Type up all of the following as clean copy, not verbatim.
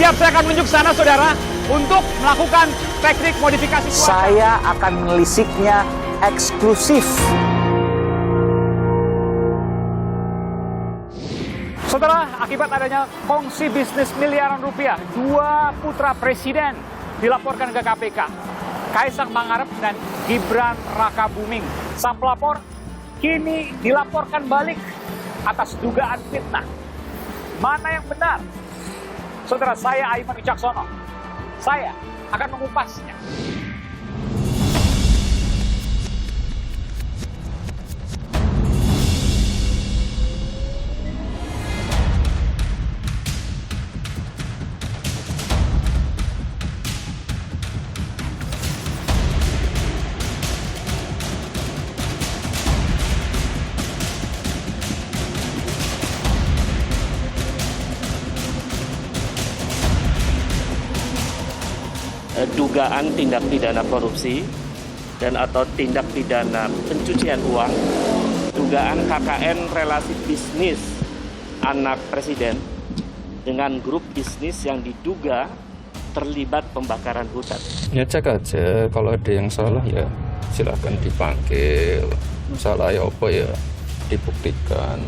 Siap, saya akan menunjuk sana, saudara, untuk melakukan teknik modifikasi cuaca. Saya akan menelisiknya eksklusif. Saudara, akibat adanya kongsi bisnis miliaran rupiah, dua putra presiden dilaporkan ke KPK. Kaisang Pangarep dan Gibran Rakabuming. Sang pelapor kini dilaporkan balik atas dugaan fitnah. Mana yang benar? Saudara, saya Aiman Wicaksono. Saya akan mengupasnya. Dugaan tindak pidana korupsi dan atau tindak pidana pencucian uang, dugaan KKN relasi bisnis anak presiden dengan grup bisnis yang diduga terlibat pembakaran hutan. Ya cek aja, kalau ada yang salah ya silakan dipanggil, salah ya apa ya dibuktikan.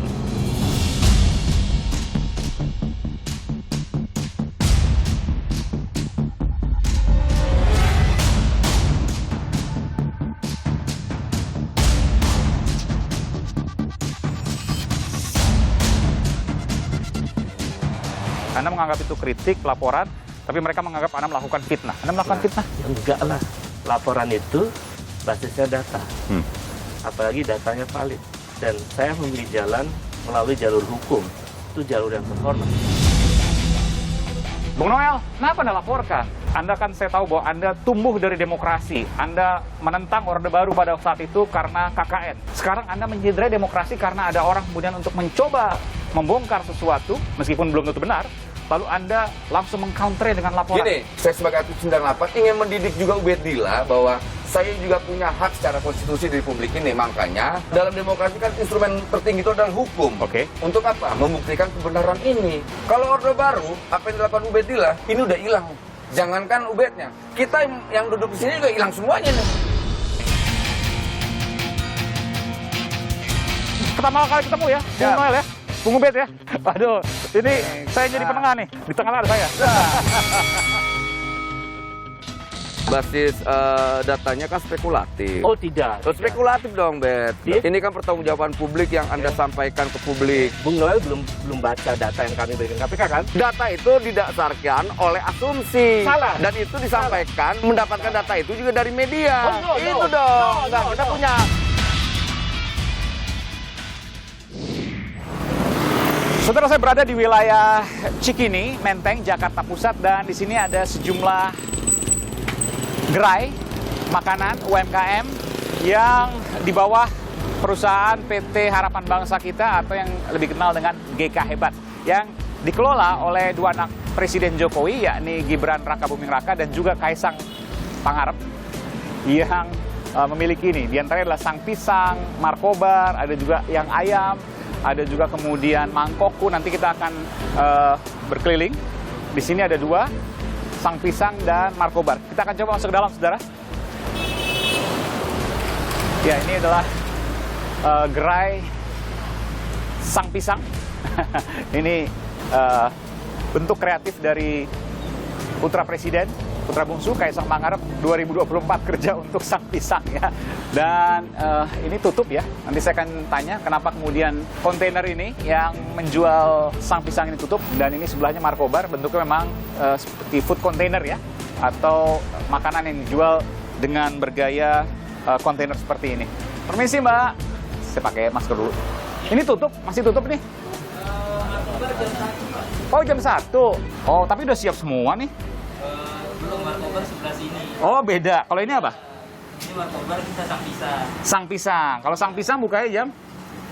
Anda menganggap itu kritik, laporan, tapi mereka menganggap Anda melakukan fitnah. Anda melakukan fitnah? Enggak lah, laporan itu basisnya data, apalagi datanya valid. Dan saya memilih jalan melalui jalur hukum, itu jalur yang terhormat. Bung Noel, kenapa Anda laporkan? Anda kan saya tahu bahwa Anda tumbuh dari demokrasi. Anda menentang Orde Baru pada saat itu karena KKN. Sekarang Anda mencederai demokrasi karena ada orang kemudian untuk mencoba membongkar sesuatu, meskipun belum tentu benar, lalu Anda langsung meng-counter dengan laporan. Gini, saya sebagai aktif 98 ingin mendidik juga Ubedillah bahwa saya juga punya hak secara konstitusi di Republik ini. Makanya dalam demokrasi kan instrumen tertinggi itu adalah hukum. Oke. Untuk apa? Membuktikan kebenaran ini. Kalau Orde Baru, apa yang dilakukan Ubedillah, ini udah hilang. Jangankan Ubednya, kita yang duduk di sini juga hilang semuanya nih. Pertama kali ketemu ya, Bung Noel ya, Bung Ubed ya. Aduh, ini saya jadi penengah nih, di tengah ada saya. Basis datanya kan spekulatif. Oh tidak. Spekulatif dong, Bet. Iya. Ini kan pertanggungjawaban publik yang Anda sampaikan ke publik. Bung Noel belum baca data yang kami berikan KPK kan? Data itu didasarkan oleh asumsi. Salah. Dan itu disampaikan, mendapatkan data itu juga dari media. Oh, no, itu no. dong. No, Nah, no, kita no. punya. Saudara, saya berada di wilayah Cikini, Menteng, Jakarta Pusat, dan di sini ada sejumlah gerai makanan UMKM yang di bawah perusahaan PT Harapan Bangsa Kita atau yang lebih kenal dengan GK Hebat, yang dikelola oleh dua anak Presiden Jokowi, yakni Gibran Rakabuming Raka dan juga Kaisang Pangarep, yang memiliki ini. Di antaranya adalah Sang Pisang, Markobar, ada juga yang ayam, ada juga kemudian mangkokku. Nanti kita akan berkeliling. Di sini ada dua, Sang Pisang dan Markobar. Kita akan coba masuk ke dalam, saudara. Ya, ini adalah gerai Sang Pisang. Ini bentuk kreatif dari putra presiden, putra bungsu Kaisang Pangarep 2024 kerja untuk Sang Pisang ya. Dan ini tutup ya. Nanti saya akan tanya kenapa kemudian kontainer ini yang menjual Sang Pisang ini tutup, dan ini sebelahnya Markobar, bentuknya memang seperti food container ya, atau makanan yang dijual dengan bergaya kontainer seperti ini. Permisi Mbak, saya pakai masker dulu. Ini tutup, masih tutup nih? Oh jam 1. Oh tapi udah siap semua nih? Belum, Markobar sebelah sini. Oh beda. Kalau ini apa? Ini Markobar kita Sang Pisang. Sang Pisang. Kalau Sang Pisang bukanya jam?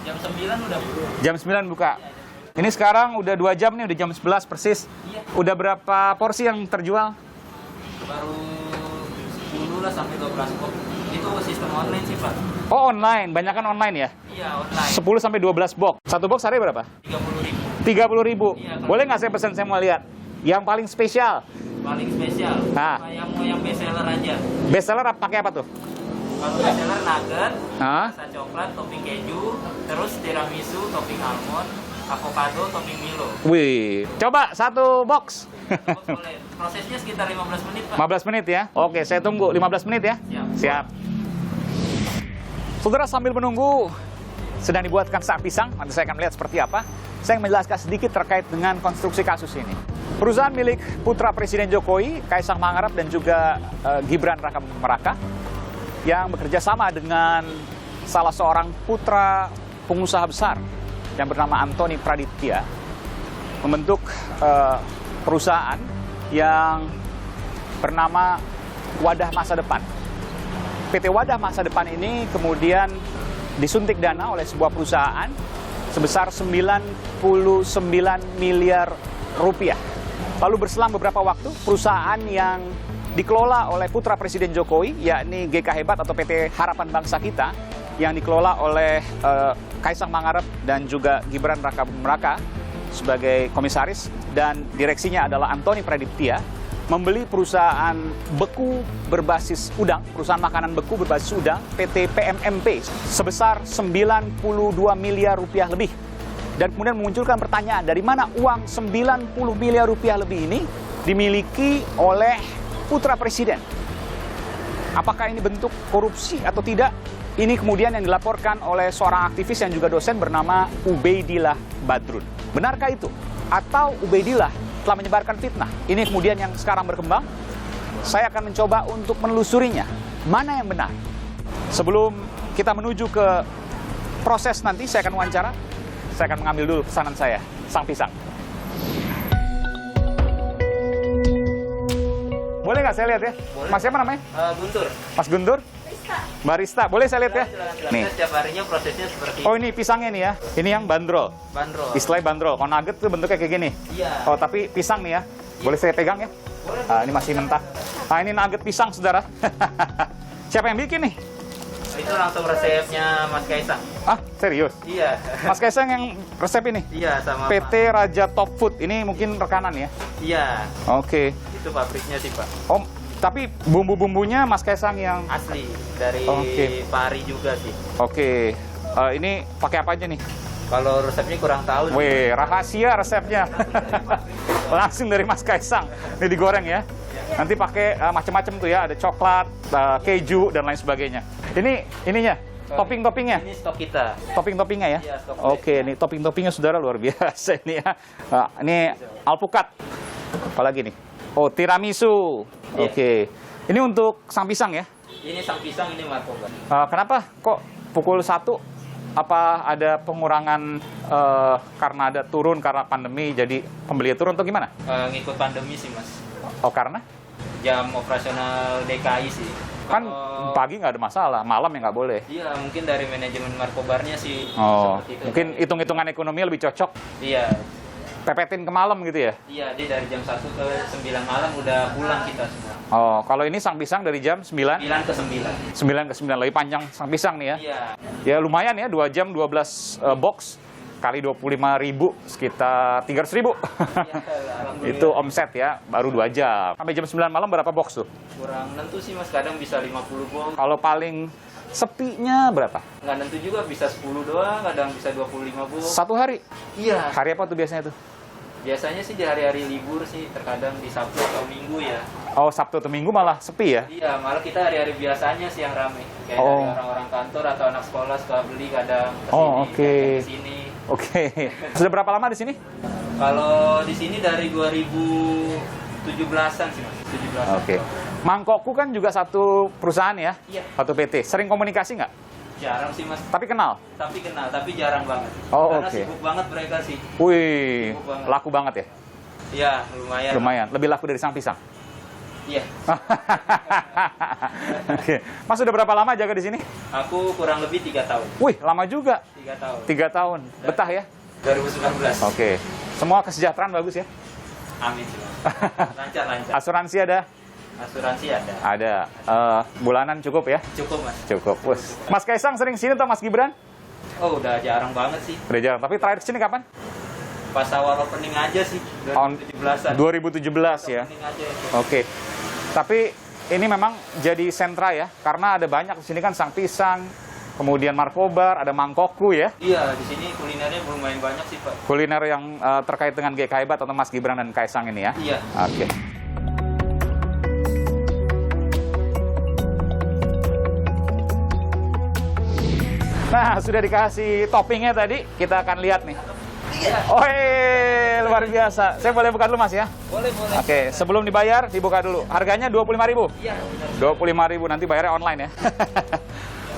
Jam 9 udah buka. Jam 9 buka. Ini sekarang udah 2 jam nih, udah jam 11 persis. Iya. Udah berapa porsi yang terjual? Baru 10 lah sampai 12 box. Itu sistem online sih Pak. Oh online, banyakan online ya? Iya online. 10 sampai 12 box. Satu box hari berapa? 30.000. 30.000. Iya, Boleh nggak saya pesan, saya mau lihat? Yang paling spesial. Paling spesial. Ah. Yang best seller aja. Best seller pakai apa tuh? Kalau best seller nugget, Hah? rasa coklat, topping keju, terus tiramisu, topping almond, avocado, topping Milo. Wih, coba satu box. Terus boleh. Prosesnya sekitar 15 menit, Pak. 15 menit ya. Oke, saya tunggu 15 menit ya. Siap. Saudara, sambil menunggu sedang dibuatkan sak pisang, nanti saya akan melihat seperti apa. Saya ingin menjelaskan sedikit terkait dengan konstruksi kasus ini. Perusahaan milik putra Presiden Jokowi, Kaisang Pangarep dan juga Gibran Raka Buming Raka yang bekerja sama dengan salah seorang putra pengusaha besar yang bernama Antoni Praditya membentuk perusahaan yang bernama Wadah Masa Depan. PT Wadah Masa Depan ini kemudian disuntik dana oleh sebuah perusahaan sebesar 99 miliar rupiah. Lalu berselang beberapa waktu, perusahaan yang dikelola oleh putra Presiden Jokowi, yakni GK Hebat atau PT Harapan Bangsa Kita, yang dikelola oleh Kaisang Pangarep dan juga Gibran Raka Buming Raka sebagai komisaris, dan direksinya adalah Antoni Praditya, membeli perusahaan beku berbasis udang, perusahaan makanan beku berbasis udang, PT PMMP, sebesar 92 miliar rupiah lebih. Dan kemudian memunculkan pertanyaan, dari mana uang 90 miliar rupiah lebih ini dimiliki oleh putra presiden? Apakah ini bentuk korupsi atau tidak? Ini kemudian yang dilaporkan oleh seorang aktivis yang juga dosen bernama Ubaidillah Badrun. Benarkah itu? Atau Ubaidillah telah menyebarkan fitnah? Ini kemudian yang sekarang berkembang. Saya akan mencoba untuk menelusurinya. Mana yang benar? Sebelum kita menuju ke proses nanti, saya akan wawancara. Saya akan mengambil dulu pesanan saya, sang pisang. Boleh nggak saya lihat ya? Boleh. Mas siapa namanya? Guntur. Mas Guntur? Barista. Boleh saya lihat ya? Nih. Setiap harinya prosesnya seperti Oh, ini pisangnya nih ya. Ini yang bandrol. bandrol. Istilahnya bandrol. Kalau nugget tuh bentuknya kayak gini. Iya. Oh, tapi pisang nih ya. Boleh saya pegang ya? Boleh. Ini masih mentah. Nah, ini nugget pisang, saudara. Siapa yang bikin nih? Itu langsung resepnya Mas Kaisang. Ah, serius? Iya. Mas Kaisang yang resep ini? Iya, sama PT Raja Top Food. Ini mungkin rekanan ya? Iya, Oke. itu pabriknya sih, Pak. Oh, tapi bumbu-bumbunya Mas Kaisang yang... Asli dari Oke. Pari juga sih. Oke. Ini pakai apa aja nih? Kalau resepnya kurang tahu. Wih, rahasia resepnya. Langsung dari Mas Kaisang. Ini digoreng ya. Nanti pakai macam-macam tuh ya, ada coklat, keju dan lain sebagainya. Ini ininya, topping-toppingnya. Ini stok kita. Topping-toppingnya ya. Iya, stok Oke, ini topping-toppingnya saudara luar biasa ini ya. Ini alpukat. Apalagi nih? Oh, tiramisu. Iya. Oke. Ini untuk sang pisang ya. Ini sang pisang, ini markoba. Kenapa kok pukul 1? Apa ada pengurangan karena ada turun karena pandemi, jadi pembelian turun atau gimana? Ngikut pandemi sih, Mas. Oh, karena? Jam operasional DKI sih. Kan Kalau- pagi nggak ada masalah, malam ya nggak boleh. Iya, mungkin dari manajemen markobarnya sih Oh, seperti itu. mungkin hitung-hitungan ekonomi lebih cocok. Iya. Pepetin ke malam gitu ya? Iya, dia dari jam 1 ke 9 malam udah pulang kita semua. Oh, kalau ini sang pisang dari jam 9? 9 ke 9. 9 ke 9, lebih panjang sang pisang nih ya. Iya. Ya lumayan ya, 2 jam 12 box kali 25.000 sekitar 300.000. Alhamdulillah. Itu omset ya, baru 2 jam. Sampai jam 9 malam berapa box tuh? Kurang nentu sih, Mas. Kadang bisa 50 box. Kalau paling sepinya berapa? Nggak nentu juga, bisa 10 doang, kadang bisa 25 box. Satu hari? Iya. Hari apa tuh biasanya tuh? Biasanya sih di hari-hari libur sih, terkadang di Sabtu atau Minggu ya. Oh, Sabtu atau Minggu malah sepi ya? Iya, malah kita hari-hari biasanya sih yang rame. Kayak Oh. dari orang-orang kantor atau anak sekolah suka beli kadang kesini, Oh, oke. kesini. Oke. Sudah berapa lama di sini? Kalau di sini dari 2017-an sih, Mas. 17-an. Oke. Mangkokku kan juga satu perusahaan ya? Iya. Satu PT. Sering komunikasi nggak? Jarang sih, Mas. Tapi kenal? Tapi kenal, tapi jarang banget. Oh, Karena oke. sibuk banget mereka sih. Wih, Sibuk banget. laku banget ya? Iya, lumayan. Lumayan. Lebih laku dari sang pisang. Iya. Oke. Mas sudah berapa lama jaga di sini? Aku kurang lebih 3 tahun. Wih, lama juga. 3 tahun. 3 tahun. Betah ya? 2019. Oke. Semua kesejahteraan bagus ya? Amin sih, Mas. Lancar. Asuransi ada? Asuransi ada. Ada. Bulanan cukup ya? Cukup, Mas. Cukup. Wus. Mas Kaisang sering sini atau Mas Gibran? Oh, udah jarang banget sih. Udah jarang. Tapi terakhir kesini kapan? Pas awal opening aja sih, 2017-an. 2017 ya. Kuning Aceh. Oke. Tapi ini memang jadi sentra ya, karena ada banyak di sini kan Sang Pisang, kemudian Markobar, ada Mangkoku ya. Iya, di sini kulinernya lumayan banyak sih, Pak. Kuliner yang terkait dengan GK Hebat atau Mas Gibran dan Kaisang ini ya. Iya. Oke. Nah, sudah dikasih toppingnya tadi, kita akan lihat nih. Oh, luar biasa. Saya boleh buka dulu Mas ya? Boleh, boleh. Oke, sebelum dibayar dibuka dulu. Harganya 25.000. Iya, benar. 25.000, nanti bayarnya online ya.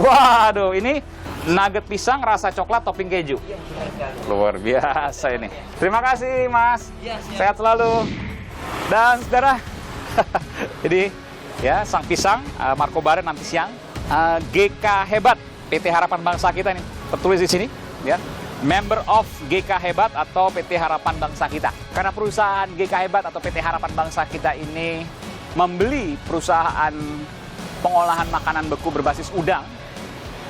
Waduh, ini nugget pisang rasa coklat topping keju. Iya, benar sekali. Luar biasa ini. Terima kasih Mas. Iya, siap. Sehat selalu. Dan saudara, jadi ya Sang Pisang, Markobar nanti siang, GK Hebat, PT Harapan Bangsa kita nih, tertulis di sini ya. Member of GK Hebat atau PT Harapan Bangsa Kita. Karena perusahaan GK Hebat atau PT Harapan Bangsa Kita ini membeli perusahaan pengolahan makanan beku berbasis udang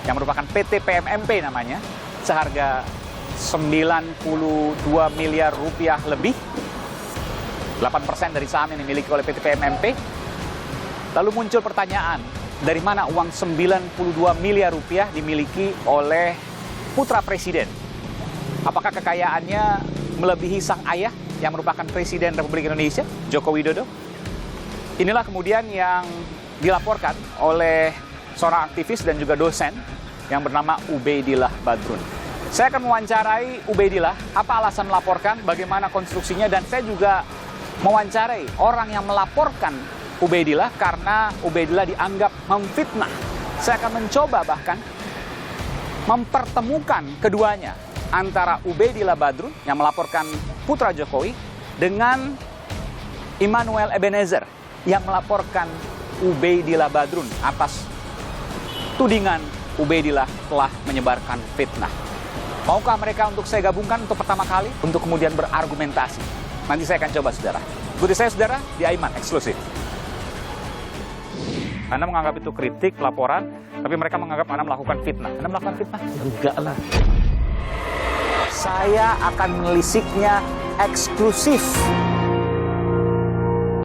yang merupakan PT PMMP namanya, seharga 92 miliar rupiah lebih. 8% dari saham yang dimiliki oleh PT PMMP. Lalu muncul pertanyaan, dari mana uang 92 miliar rupiah dimiliki oleh putra presiden? Apakah kekayaannya melebihi sang ayah yang merupakan Presiden Republik Indonesia, Joko Widodo? Inilah kemudian yang dilaporkan oleh seorang aktivis dan juga dosen yang bernama Ubaidillah Badrun. Saya akan mewawancarai Ubaidillah, apa alasan melaporkan, bagaimana konstruksinya, dan saya juga mewawancarai orang yang melaporkan Ubaidillah karena Ubaidillah dianggap memfitnah. Saya akan mencoba bahkan mempertemukan keduanya, antara Ubaidillah Badrun yang melaporkan putra Jokowi dengan Immanuel Ebenezer yang melaporkan Ubaidillah Badrun atas tudingan Ubaidillah telah menyebarkan fitnah. Maukah mereka untuk saya gabungkan untuk pertama kali untuk kemudian berargumentasi? Nanti saya akan coba saudara. Ikuti saya saudara di Aiman eksklusif. Anda menganggap itu kritik, laporan, tapi mereka menganggap Anda melakukan fitnah. Anda melakukan fitnah? Enggak lah. Saya akan menelisiknya eksklusif